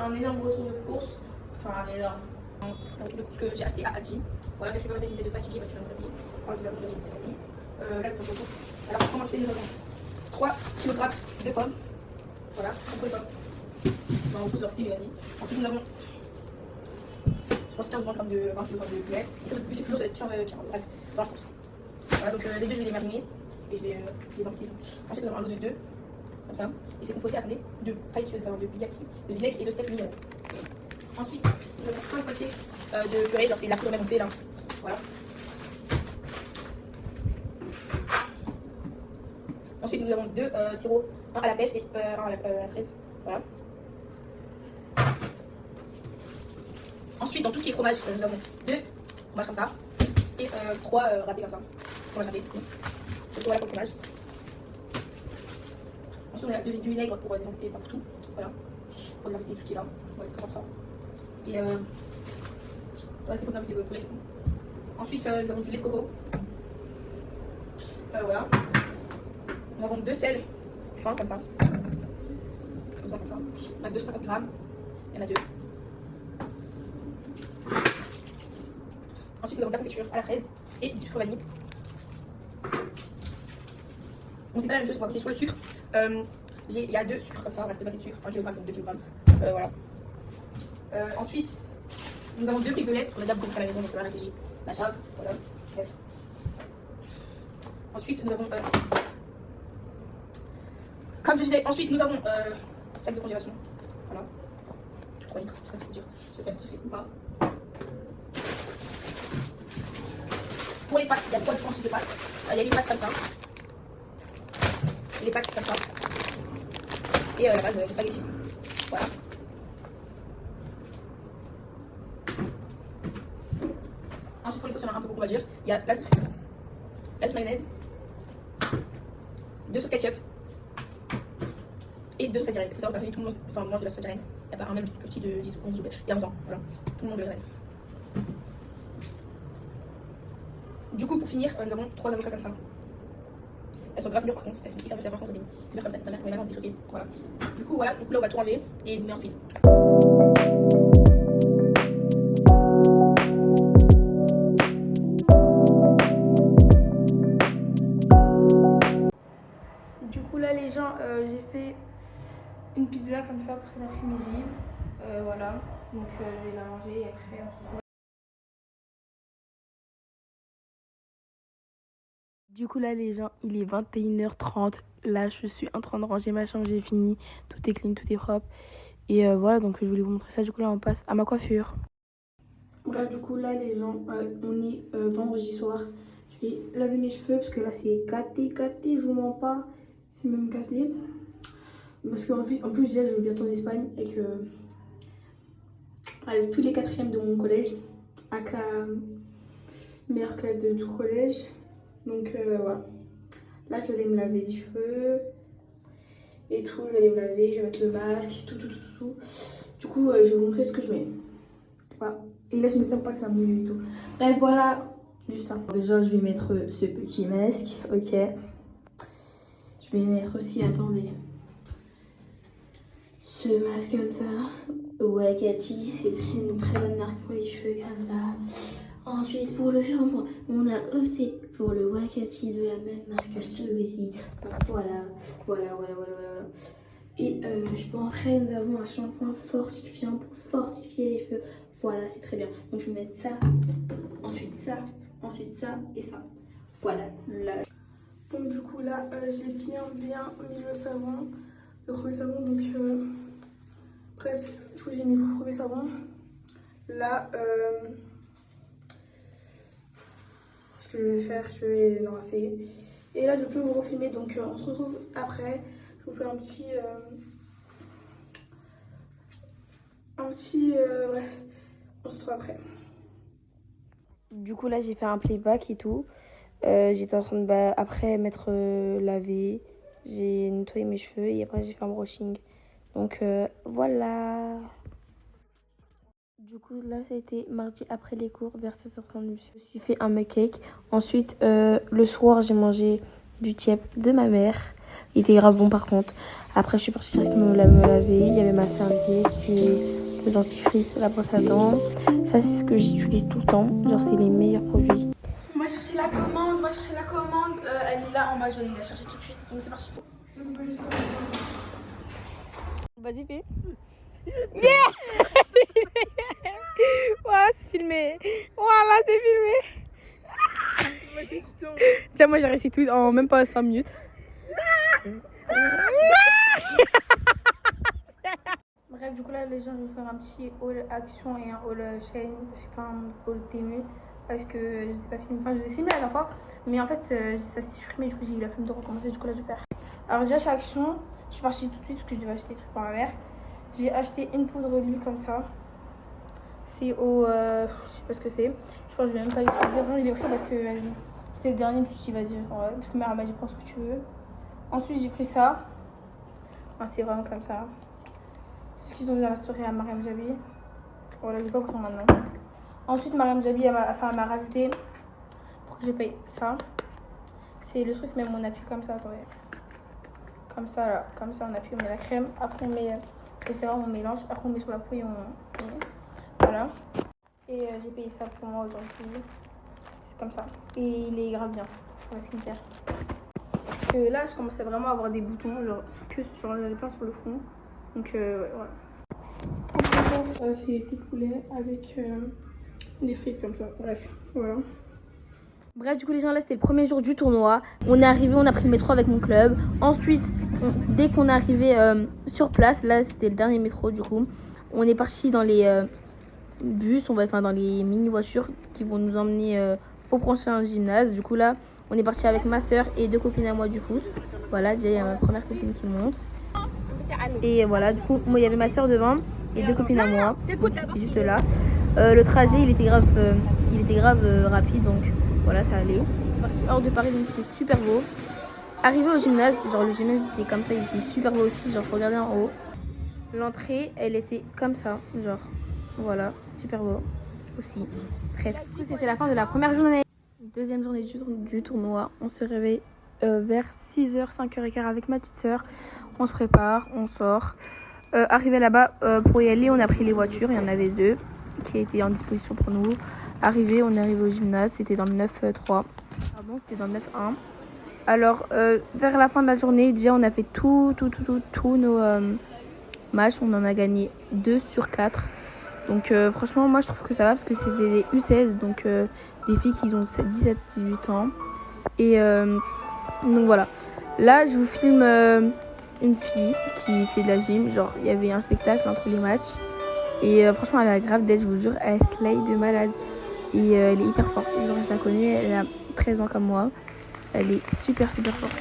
un énorme retour de course. Enfin, un énorme retour de course que j'ai acheté à Aldi. Voilà, je fais pas d'activité de fatigue parce que je viens de me réveiller. Quand je viens de me réveiller, là, pour le coup. Alors, pour commencer, nous avons 3 kg de pommes. Voilà, on peut les pommes. On va tous leur mais vas-y. Ensuite, nous avons, je pense, 15 grammes de 20 kg de poulet. Et ça, c'est plus lourd, ça va être 15, bref, 20 je pense. Voilà, donc les deux, je vais les mariner et je vais les empiler. Ensuite, nous avons un lot de 2, comme ça. Et c'est composé à de paille, de bilati, de vinaigre et de sel minéraux. Ensuite, nous avons 5 paquets de purée, genre c'est la purée même fait là. Voilà. Ensuite, nous avons 2 sirops, un à la pêche et un à la fraise. Voilà. Ensuite, dans tout ce qui est fromage, nous avons 2 fromages comme ça et 3 râpés comme ça. Fromage râpé, du coup. Donc voilà pour le fromage. Ensuite, on a du vinaigre pour désinfecter, enfin pour tout. Voilà. Pour désinfecter tout ce qui est là. Voilà, c'est important. Et ouais, c'est pour désinfecter le poulet, du coup. Ensuite, nous avons du lait de coco. Voilà. Nous avons 2 sels fins comme ça. Comme ça, comme ça. On a 250 grammes. Il y en a 2. Ensuite, nous avons de la confiture à la fraise et du sucre vanille. On sait pas la même chose, on va compter sur le sucre. Il y a 2 sucres comme ça, bref, 2 paquets de sucre, 1 kg donc 2 kg. Voilà. Ensuite, nous avons 2 briques de lait, parce qu'on a déjà beaucoup à la maison, donc on va réfléchir. La chave, voilà. Bref. Ensuite, nous avons. Comme je disais, ensuite, nous avons sac de congélation. Voilà. 3 litres, je sais pas ce que dire. Je sais ou pas. Pour les pâtes, il y a 3 différents types de pâtes. Il y a les pâtes comme ça. Les pâtes comme ça. Et la base de spaghetti. Voilà. Ensuite, pour les sauces, il y en a un peu beaucoup, on va dire. Il y a la sauce frite, la sauce mayonnaise, 2 sauces ketchup et 2 sauces algériennes. Il faut savoir que tout le monde mange de la sauce algérienne. Il n'y a pas un même petit de 10 ou 11 jours. Il y a 11 ans. Voilà. Tout le monde de l'algérienne. Du coup, pour finir, nous avons 3 avocats comme ça. Elles sont grave dures par contre, elles sont hyper dures par contre, c'est dures comme ça, ma maman était choquée. Voilà. Du coup, voilà, donc là on va tout ranger et vous met en speed. Du coup, là les gens, j'ai fait une pizza comme ça pour cet après-midi. Voilà, donc je vais la manger et après on se retrouve. Du coup là les gens, il est 21h30, là je suis en train de ranger ma chambre, j'ai fini, tout est clean, tout est propre. Et voilà, donc je voulais vous montrer ça, du coup là on passe à ma coiffure. Bref, du coup là les gens, on est vendredi soir. Je vais laver mes cheveux parce que là c'est gâté, je vous mens pas, c'est même gâté. Parce qu'en plus déjà je vais bientôt en Espagne avec tous les 4e de mon collège, avec la meilleure classe de tout collège. Donc voilà. Là, je vais aller me laver les cheveux et tout. Je vais aller me laver, je vais mettre le masque, tout. Du coup, je vais vous montrer ce que je mets. Voilà. Et là, je ne sais pas que ça mouille et tout. Bref, voilà. Juste ça. Déjà, je vais mettre ce petit masque. Ok. Je vais mettre aussi, attendez, ce masque comme ça. Wakati, c'est une très bonne marque pour les cheveux comme ça. Ensuite, pour le shampoing, on a opté pour le Wakati de la même marque que celui-ci. Voilà. Et je pense après, nous avons un shampoing fortifiant pour fortifier les cheveux. Voilà, c'est très bien. Donc, je vais mettre ça, ensuite ça et ça. Voilà. Là. Donc du coup là, j'ai bien mis le savon. Le premier savon, donc bref, du coup j'ai mis le premier savon. Là, ce que je vais faire, je vais lancer. Et là, je peux vous refilmer. Donc, on se retrouve après. Je vous fais un petit. Bref, on se retrouve après. Du coup, là, j'ai fait un playback et tout. J'étais en train de, après m'être lavé. J'ai nettoyé mes cheveux et après, j'ai fait un brushing. Donc, voilà. Du coup, là, ça a été mardi après les cours, vers 16h30. Je me suis fait un cake. Ensuite, le soir, j'ai mangé du tiep de ma mère. Il était grave bon par contre. Après, je suis partie directement me laver. Il y avait ma serviette. le dentifrice, la brosse à dents. Ça, c'est ce que j'utilise tout le temps. Genre, c'est les meilleurs produits. On va chercher la commande, elle est là en bas, je vais la chercher tout de suite. Donc, c'est parti. Vas-y, fais. Yeah. C'est filmé. Voilà, c'est filmé. Voilà, c'est filmé. Tiens, moi j'ai réussi tout en même pas 5 minutes. Bref, du coup là les gens, je vais faire un petit haul Action et un haul Shein, enfin un haul Temu, parce que je sais pas filmé, enfin je vous ai filmé la dernière fois, mais en fait ça s'est supprimé, du coup j'ai eu la flemme de recommencer, du coup là je vais faire. Alors déjà chez Action, je suis partie tout de suite parce que je devais acheter des trucs pour ma mère. J'ai acheté une poudre d'huile comme ça. C'est au... je sais pas ce que c'est. Je pense que je vais même pas les dire. Non, il est pris parce que vas-y. C'était le dernier, je me suis dit vas-y. Ouais, parce que ma mère m'a dit prends ce que tu veux. Ensuite j'ai pris ça. Enfin, c'est vraiment comme ça. C'est ce qu'ils ont mis dans la story à Mariam Jabi. Voilà, je vais pas ouvrir maintenant. Ensuite Mariam Jabi elle m'a rajouté pour que je paye ça. C'est le truc, même on appuie comme ça, attendez. Comme ça là, comme ça on appuie, on met la crème. Après on met le sérum, on mélange. Après on met sur la peau et on... Voilà. Et j'ai payé ça pour moi aujourd'hui. C'est comme ça. Et il est grave bien pour la skincare. Là, je commençais vraiment à avoir des boutons. Genre, j'en avais plein sur le front. Donc, ouais, voilà. C'est du poulet avec des frites comme ça. Bref, voilà. Bref, du coup, les gens, là, c'était le premier jour du tournoi. On est arrivé, on a pris le métro avec mon club. Ensuite, dès qu'on est arrivé sur place, là, c'était le dernier métro, du coup. On est parti dans les... bus, enfin dans les mini voitures qui vont nous emmener au prochain gymnase. Du coup là on est parti avec ma soeur et 2 copines à moi du foot. Voilà, déjà il y a ma première copine qui monte. Et voilà, du coup moi il y avait ma soeur devant et 2 copines à moi. C'est juste là. Le trajet il était grave rapide, donc voilà, ça allait. On est parti hors de Paris, donc c'était super beau. Arrivé au gymnase, genre le gymnase était comme ça, il était super beau aussi, genre je regardais en haut. L'entrée elle était comme ça, genre voilà, super beau aussi. Très. Du coup, c'était la fin de la première journée. Deuxième journée du tournoi. On se réveille vers 6h, 5h15 avec ma petite soeur. On se prépare, on sort. Arrivé là-bas, pour y aller, on a pris les voitures. Il y en avait 2 qui étaient en disposition pour nous. On est arrivé au gymnase. C'était dans le 9-3. Pardon, c'était dans le 9-1. Alors, vers la fin de la journée, déjà, on a fait tous nos matchs. On en a gagné 2 sur 4. Donc franchement moi je trouve que ça va parce que c'était des U16, donc des filles qui ont 17-18 ans. Et donc voilà. Là je vous filme une fille qui fait de la gym. Genre il y avait un spectacle entre les matchs. Et franchement elle a grave d'être, je vous jure, elle slay de malade. Et elle est hyper forte. Genre je la connais, elle a 13 ans comme moi. Elle est super forte.